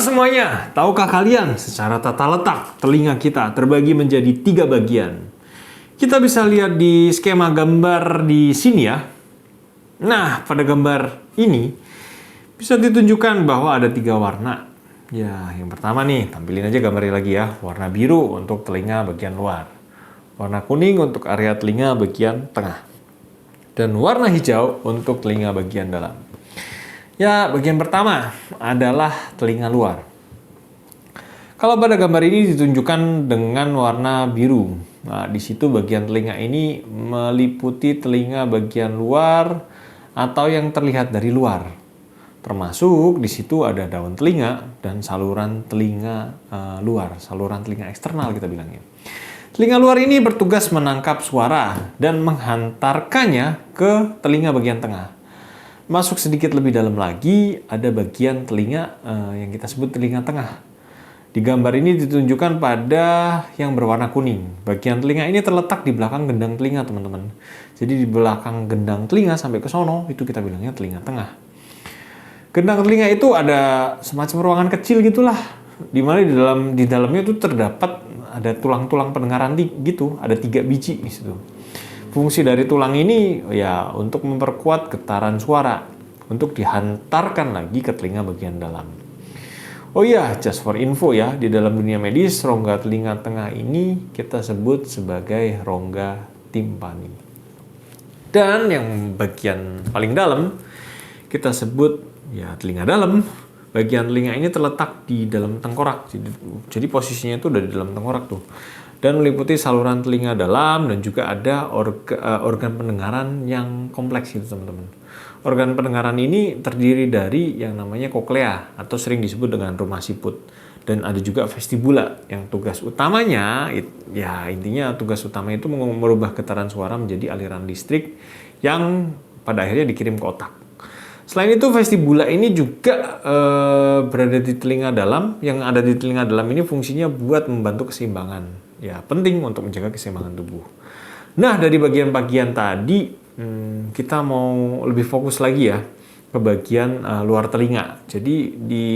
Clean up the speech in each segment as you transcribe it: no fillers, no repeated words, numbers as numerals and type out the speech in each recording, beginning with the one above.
semuanya, tahukah kalian secara tata letak telinga kita terbagi menjadi 3 bagian? Kita bisa lihat di skema gambar di sini ya. Nah, pada gambar ini bisa ditunjukkan bahwa ada 3 warna. Ya, yang pertama nih, tampilin aja gambarnya lagi ya. Warna biru untuk telinga bagian luar. Warna kuning untuk area telinga bagian tengah. Dan warna hijau untuk telinga bagian dalam. Ya, bagian pertama adalah telinga luar. Kalau pada gambar ini ditunjukkan dengan warna biru. Nah, di situ bagian telinga ini meliputi telinga bagian luar atau yang terlihat dari luar. Termasuk di situ ada daun telinga dan saluran telinga luar, saluran telinga eksternal kita bilangnya. Telinga luar ini bertugas menangkap suara dan menghantarkannya ke telinga bagian tengah. Masuk sedikit lebih dalam lagi, ada bagian telinga yang kita sebut telinga tengah. Di gambar ini ditunjukkan pada yang berwarna kuning. Bagian telinga ini terletak di belakang gendang telinga, teman-teman. Jadi di belakang gendang telinga sampai ke sono, itu kita bilangnya telinga tengah. Gendang telinga itu ada semacam ruangan kecil gitulah, di mana di dalamnya itu terdapat ada tulang-tulang pendengaran gitu, ada 3 biji di situ. Fungsi dari tulang ini ya untuk memperkuat getaran suara, untuk dihantarkan lagi ke telinga bagian dalam. Oh iya, just for info ya, di dalam dunia medis rongga telinga tengah ini kita sebut sebagai rongga timpani. Dan yang bagian paling dalam kita sebut ya telinga dalam. Bagian telinga ini terletak di dalam tengkorak. Jadi posisinya itu udah di dalam tengkorak tuh. Dan meliputi saluran telinga dalam dan juga ada organ pendengaran yang kompleks gitu teman-teman. Organ pendengaran ini terdiri dari yang namanya koklea atau sering disebut dengan rumah siput. Dan ada juga vestibula yang tugas utamanya, ya intinya tugas utama itu merubah getaran suara menjadi aliran listrik yang pada akhirnya dikirim ke otak. Selain itu vestibula ini juga berada di telinga dalam. Yang ada di telinga dalam ini fungsinya buat membantu keseimbangan. Ya, penting untuk menjaga keseimbangan tubuh. Nah, dari bagian-bagian tadi, kita mau lebih fokus lagi ya ke bagian luar telinga. Jadi di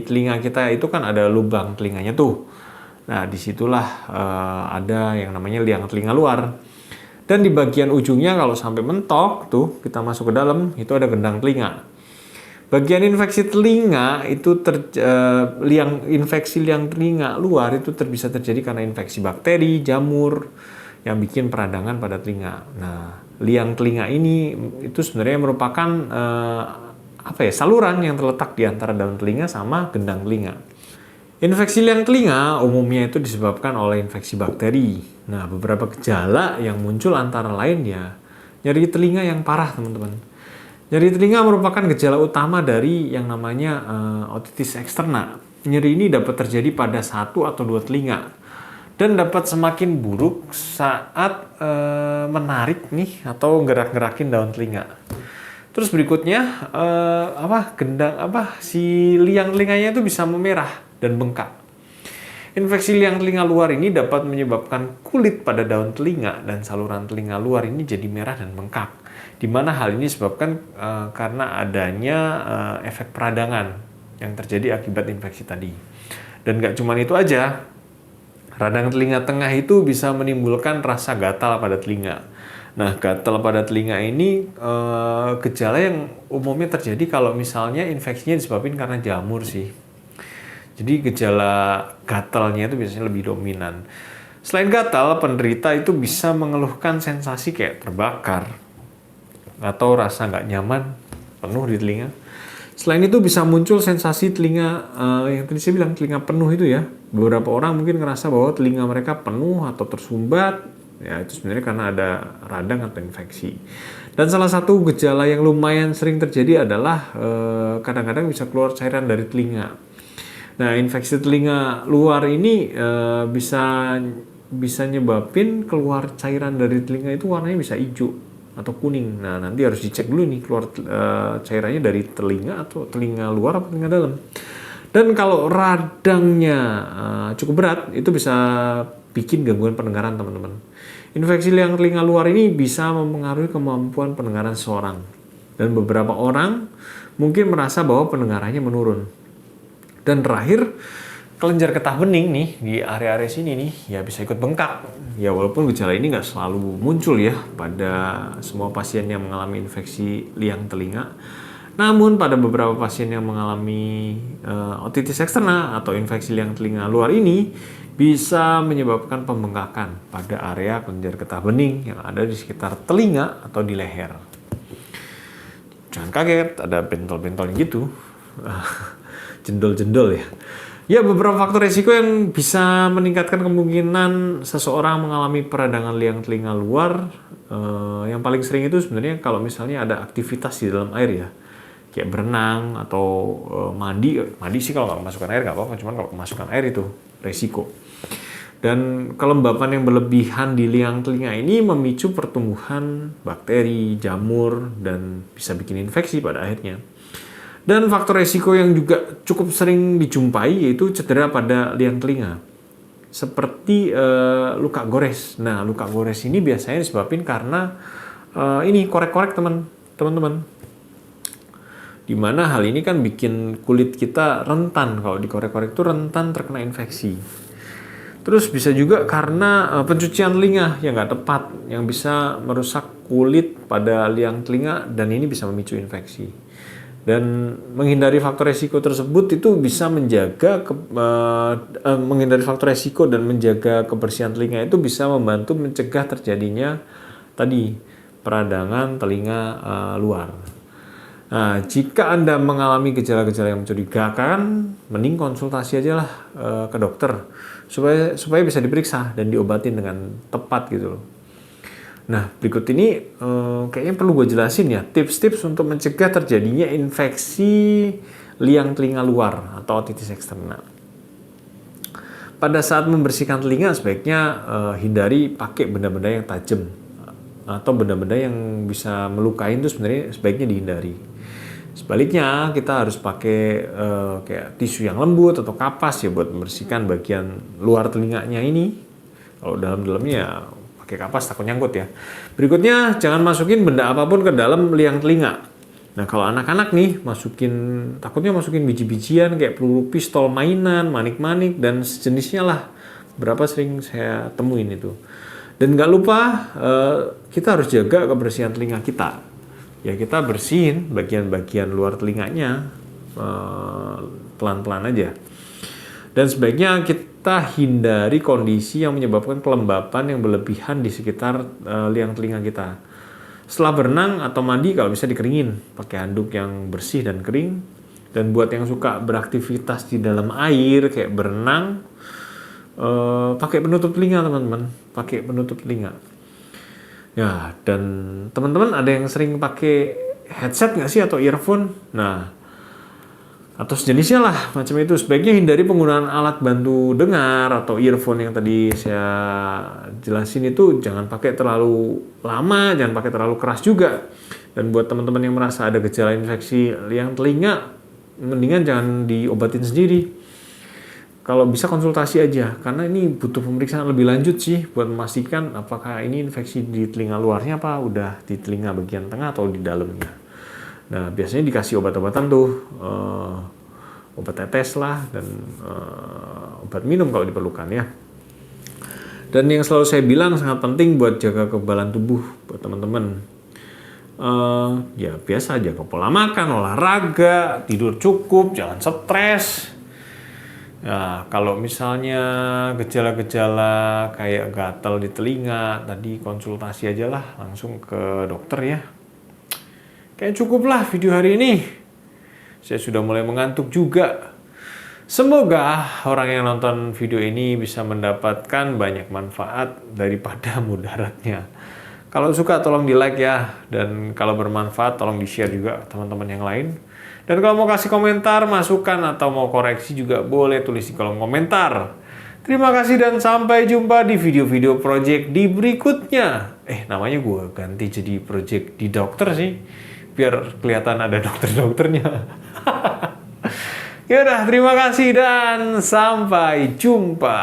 telinga kita itu kan ada lubang telinganya tuh. Nah, disitulah ada yang namanya liang telinga luar. Dan di bagian ujungnya kalau sampai mentok tuh, kita masuk ke dalam, itu ada gendang telinga. Bagian infeksi telinga itu infeksi liang telinga luar itu bisa terjadi karena infeksi bakteri, jamur yang bikin peradangan pada telinga. Nah, liang telinga ini itu sebenarnya merupakan saluran yang terletak di antara daun telinga sama gendang telinga. Infeksi liang telinga umumnya itu disebabkan oleh infeksi bakteri. Nah, beberapa gejala yang muncul antara lain ya nyeri telinga yang parah, teman-teman. Nyeri telinga merupakan gejala utama dari yang namanya otitis eksterna. Nyeri ini dapat terjadi pada 1 atau 2 telinga dan dapat semakin buruk saat menarik nih atau gerak-gerakin daun telinga. Terus berikutnya si liang telinganya itu bisa memerah dan bengkak. Infeksi liang telinga luar ini dapat menyebabkan kulit pada daun telinga dan saluran telinga luar ini jadi merah dan bengkak. Di mana hal ini disebabkan karena adanya efek peradangan yang terjadi akibat infeksi tadi. Dan gak cuma itu aja, radang telinga tengah itu bisa menimbulkan rasa gatal pada telinga. Nah, gatal pada telinga ini gejala yang umumnya terjadi kalau misalnya infeksinya disebabkan karena jamur sih. Jadi gejala gatalnya itu biasanya lebih dominan. Selain gatal, penderita itu bisa mengeluhkan sensasi kayak terbakar atau rasa nggak nyaman penuh di telinga. Selain itu bisa muncul sensasi telinga yang tadi saya bilang telinga penuh itu ya. Beberapa orang mungkin ngerasa bahwa telinga mereka penuh atau tersumbat. Ya, itu sebenarnya karena ada radang atau infeksi. Dan salah satu gejala yang lumayan sering terjadi adalah kadang-kadang bisa keluar cairan dari telinga. Nah, infeksi telinga luar ini bisa nyebabin keluar cairan dari telinga itu warnanya bisa hijau atau kuning. Nah, nanti harus dicek dulu nih keluar cairannya dari telinga atau telinga luar atau telinga dalam. Dan kalau radangnya cukup berat, itu bisa bikin gangguan pendengaran, teman-teman. Infeksi liang telinga luar ini bisa mempengaruhi kemampuan pendengaran seseorang. Dan beberapa orang mungkin merasa bahwa pendengarannya menurun. Dan terakhir, kelenjar getah bening nih di area-area sini nih ya bisa ikut bengkak. Ya walaupun gejala ini nggak selalu muncul ya pada semua pasien yang mengalami infeksi liang telinga. Namun pada beberapa pasien yang mengalami otitis eksterna atau infeksi liang telinga luar ini bisa menyebabkan pembengkakan pada area kelenjar getah bening yang ada di sekitar telinga atau di leher. Jangan kaget, ada bentol-bentolnya gitu. Jendol-jendol ya. Ya, beberapa faktor risiko yang bisa meningkatkan kemungkinan seseorang mengalami peradangan liang telinga luar. Yang paling sering itu sebenarnya kalau misalnya ada aktivitas di dalam air ya. Kayak berenang atau mandi. Mandi sih kalau nggak kemasukan air nggak apa-apa, cuman kalau kemasukan air itu risiko. Dan kelembapan yang berlebihan di liang telinga ini memicu pertumbuhan bakteri, jamur, dan bisa bikin infeksi pada akhirnya. Dan faktor resiko yang juga cukup sering dijumpai yaitu cedera pada liang telinga. Seperti luka gores. Nah, luka gores ini biasanya disebabkan karena ini korek-korek teman-teman. Dimana hal ini kan bikin kulit kita rentan. Kalau dikorek-korek itu rentan terkena infeksi. Terus bisa juga karena pencucian telinga yang nggak tepat, yang bisa merusak kulit pada liang telinga dan ini bisa memicu infeksi. Dan menghindari faktor resiko tersebut itu bisa menjaga menghindari faktor resiko dan menjaga kebersihan telinga itu bisa membantu mencegah terjadinya tadi peradangan telinga luar. Nah, jika Anda mengalami gejala-gejala yang mencurigakan, mending konsultasi aja lah ke dokter supaya bisa diperiksa dan diobatin dengan tepat gitu loh. Nah, berikut ini kayaknya perlu gue jelasin ya, tips-tips untuk mencegah terjadinya infeksi liang telinga luar atau otitis eksterna. Pada saat membersihkan telinga, sebaiknya hindari pakai benda-benda yang tajam atau benda-benda yang bisa melukai itu sebenarnya sebaiknya dihindari. Sebaliknya, kita harus pakai kayak tisu yang lembut atau kapas ya buat membersihkan bagian luar telinganya ini. Kalau dalam-dalamnya ya pakai kapas takut nyangkut ya. Berikutnya, jangan masukin benda apapun ke dalam liang telinga. Nah, kalau anak-anak nih takutnya masukin biji-bijian kayak peluru pistol mainan, manik-manik dan sejenisnya lah. Berapa sering saya temuin itu. Dan nggak lupa kita harus jaga kebersihan telinga kita. Ya, kita bersihin bagian-bagian luar telinganya pelan-pelan aja. Dan sebaiknya kita hindari kondisi yang menyebabkan kelembapan yang berlebihan di sekitar liang telinga kita. Setelah berenang atau mandi kalau bisa dikeringin pakai handuk yang bersih dan kering. Dan buat yang suka beraktivitas di dalam air kayak berenang, pakai penutup telinga teman-teman, pakai penutup telinga. Ya, dan teman-teman ada yang sering pakai headset nggak sih atau earphone? Nah, atau sejenisnya lah macam itu. Sebaiknya hindari penggunaan alat bantu dengar atau earphone yang tadi saya jelasin itu jangan pakai terlalu lama, jangan pakai terlalu keras juga. Dan buat teman-teman yang merasa ada gejala infeksi liang telinga, mendingan jangan diobatin sendiri. Kalau bisa konsultasi aja, karena ini butuh pemeriksaan lebih lanjut sih buat memastikan apakah ini infeksi di telinga luarnya apa udah di telinga bagian tengah atau di dalamnya. Nah, biasanya dikasih obat-obatan tuh, obat tetes lah dan obat minum kalau diperlukan ya. Dan yang selalu saya bilang sangat penting buat jaga kekebalan tubuh buat teman-teman. Ya biasa aja pola makan, olahraga, tidur cukup, jangan stres. Ya, kalau misalnya gejala-gejala kayak gatal di telinga, tadi konsultasi aja lah langsung ke dokter ya. Kayak cukup lah video hari ini. Saya sudah mulai mengantuk juga. Semoga orang yang nonton video ini bisa mendapatkan banyak manfaat daripada mudaratnya. Kalau suka tolong di like ya. Dan kalau bermanfaat tolong di share juga ke teman-teman yang lain. Dan kalau mau kasih komentar, masukan, atau mau koreksi juga boleh tulis di kolom komentar. Terima kasih dan sampai jumpa di video-video project di berikutnya. Namanya gue ganti jadi project di dokter sih. Biar kelihatan ada dokter-dokternya. Yaudah, terima kasih dan sampai jumpa.